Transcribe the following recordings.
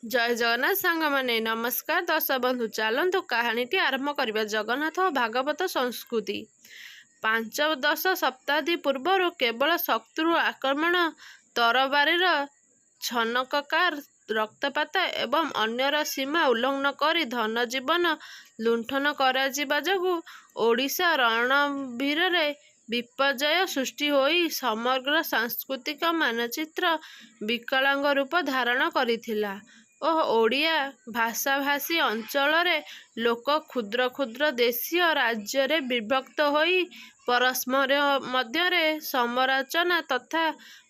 ଜୟ ଜଗନ୍ନାଥ ସାଙ୍ଗମାନେ ନମସ୍କାର। ଦର୍ଶକ ବନ୍ଧୁ ଚାଲନ୍ତୁ କାହାଣୀଟି ଆରମ୍ଭ କରିବା। ଜଗନ୍ନାଥ ଓ ଭାଗବତ ସଂସ୍କୃତି। 5-10 ଶତାବ୍ଦୀ ପୂର୍ବରୁ କେବଳ ଶତ୍ରୁ ଆକ୍ରମଣ, ତରବାରୀର ଛନକକାର, ରକ୍ତପାତ ଏବଂ ଅନ୍ୟର ସୀମା ଉଲ୍ଲଂଘନ କରି ଧନ ଜୀବନ ଲୁଣ୍ଠନ କରାଯିବା ଯୋଗୁଁ ଓଡ଼ିଶା ରଣଭୀରରେ ବିପର୍ଯ୍ୟୟ ସୃଷ୍ଟି ହୋଇ ସମଗ୍ର ସାଂସ୍କୃତିକ ମାନଚିତ୍ର ବିକଳାଙ୍ଗ ରୂପ ଧାରଣ କରିଥିଲା ଓ ଓଡ଼ିଆ ଭାଷାଭାଷୀ ଅଞ୍ଚଳରେ ଲୋକ କ୍ଷୁଦ୍ର କ୍ଷୁଦ୍ର ଦେଶୀୟ ରାଜ୍ୟରେ ବିଭକ୍ତ ହୋଇ ପରସ୍ପର ମଧ୍ୟରେ ସମାଲୋଚନା ତଥା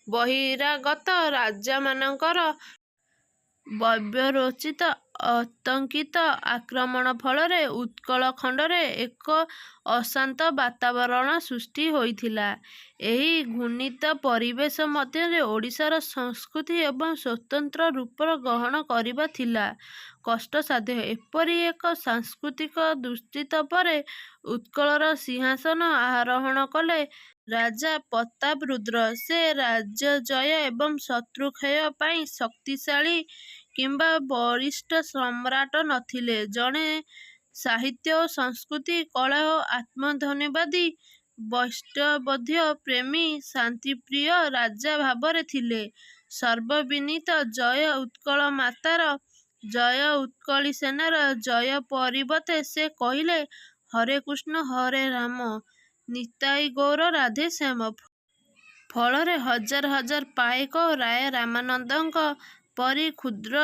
ବହିରାଗତ ରାଜାମାନଙ୍କର ବ୍ୟବରୋଚିତ ଆତଙ୍କିତ ଆକ୍ରମଣ ଫଳରେ ଉତ୍କଳ ଖଣ୍ଡରେ ଏକ ଅଶାନ୍ତ ବାତାବରଣ ସୃଷ୍ଟି ହୋଇଥିଲା। ଏହି ଘୃଣିତ ପରିବେଶ ମଧ୍ୟରେ ଓଡ଼ିଶାର ସଂସ୍କୃତି ଏବଂ ସ୍ୱତନ୍ତ୍ର ରୂପ ଗ୍ରହଣ କରିବା ଥିଲା କଷ୍ଟସାଧ୍ୟ। ଏପରି ଏକ ସାଂସ୍କୃତିକ ଦୁସ୍ଥିତି ପରେ ଉତ୍କଳର ସିଂହାସନ ଆରୋହଣ କଲେ ରାଜା ପ୍ରତାପରୁଦ୍ର। ସେ ରାଜ୍ୟଜୟ ଏବଂ ଶତ୍ରୁକ୍ଷୟ ପାଇଁ ଶକ୍ତିଶାଳୀ କିମ୍ବା ବଳିଷ୍ଠ ସମ୍ରାଟ ନଥିଲେ। ଜଣେ ସାହିତ୍ୟ ଓ ସଂସ୍କୃତି, କଳା ଓ ଆତ୍ମଧନ୍ୟବାଦୀ, ବୈଷ୍ଣବୋଦ୍ୟ ପ୍ରେମୀ, ଶାନ୍ତିପ୍ରିୟ ରାଜା ଭାବରେ ଥିଲେ। ସର୍ବବିନୀତ ଜୟ ଉତ୍କଳ ମାତାର, ଜୟ ଉତ୍କଳୀ ସେନାର ଜୟ ପରିବର୍ତ୍ତେ ସେ କହିଲେ ହରେ କୃଷ୍ଣ ହରେ ରାମ, ନିତାଇ ଗୌର ରାଧେ ଶ୍ୟାମ। ଫଳରେ ହଜାର ହଜାର ପାଇକ ଓ ରାୟ ରାମାନନ୍ଦଙ୍କ ପରି କ୍ଷୁଦ୍ର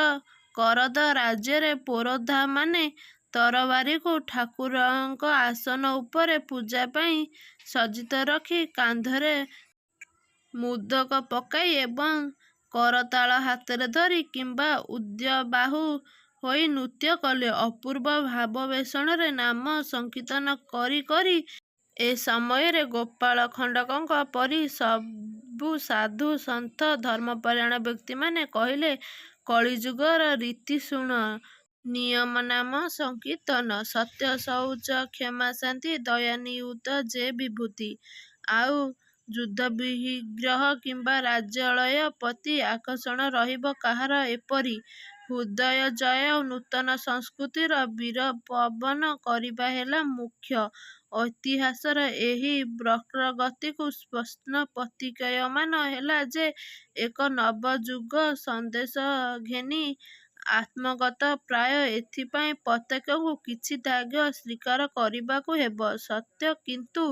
କରଦ ରାଜ୍ୟରେ ପୁରୋଧାମାନେ ତରବାରୀକୁ ଠାକୁରଙ୍କ ଆସନ ଉପରେ ପୂଜା ପାଇଁ ସଜ୍ଜିତ ରଖି କାନ୍ଧରେ ମୁଦକ ପକାଇ ଏବଂ କରତାଳ ହାତରେ ଧରି କିମ୍ବା ଉର୍ଦ୍ଧ୍ୱବାହୁ ହୋଇ ନୃତ୍ୟ କଲେ। ଅପୂର୍ବ ଭାବବେଶରେ ନାମ ସଂକୀର୍ତ୍ତନ କରି କରି ଏ ସମୟରେ ଗୋପାଳ ଖଣ୍ଡଙ୍କ ପରି ସବୁ ସାଧୁ ସନ୍ଥ ଧର୍ମପରାୟଣ ବ୍ୟକ୍ତିମାନେ କହିଲେ କଳିଯୁଗର ରୀତି ଶୁଣ, ନିୟମ ନାମ ସଂକୀର୍ତ୍ତନ, ସତ୍ୟ ଶୌଚ କ୍ଷମା ଶାନ୍ତି ଦୟା ନିୟୁତ ଯେ ବିଭୂତି। ଆଉ ଯୁଦ୍ଧବିଗ୍ରହ କିମ୍ବା ରାଜ୍ୟାଳୟ ପ୍ରତି ଆକର୍ଷଣ ରହିବ କାହାର ଏପରି? ହୃଦୟଜୟ ଓ ନୂତନ ସଂସ୍କୃତିର ବୀରପବନ କରିବା ହେଲା ମୁଖ୍ୟ। ଇତିହାସର ଏହି ବକ୍ରଗତିକୁ ସ୍ପଷ୍ଟ ପ୍ରତୀୟମାନ ହେଲା ଯେ ଏକ ନବଯୁଗ ସନ୍ଦେଶ ଘେନି ଆଗତ। ପ୍ରାୟ ଏଥିପାଇଁ ପ୍ରତ୍ୟେକଙ୍କୁ କିଛି ତ୍ୟାଗ ସ୍ୱୀକାର କରିବାକୁ ହେବ ସତ୍ୟ, କିନ୍ତୁ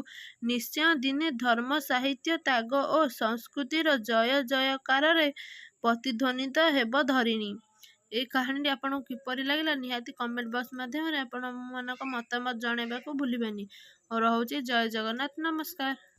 ନିଶ୍ଚୟ ଦିନେ ଧର୍ମ, ସାହିତ୍ୟ, ତ୍ୟାଗ ଓ ସଂସ୍କୃତିର ଜୟ ଜୟକାରରେ ପ୍ରତିଧ୍ୱନିତ ହେବ ଧରଣୀ। ଏହି କାହାଣୀଟି ଆପଣଙ୍କୁ କିପରି ଲାଗିଲା ନିହାତି କମେଣ୍ଟ ବକ୍ସ ମାଧ୍ୟମରେ ଆପଣମାନଙ୍କ ମତାମତ ଜଣାଇବାକୁ ଭୁଲିବେନି। ରହୁଛି। ଜୟ ଜଗନ୍ନାଥ, ନମସ୍କାର।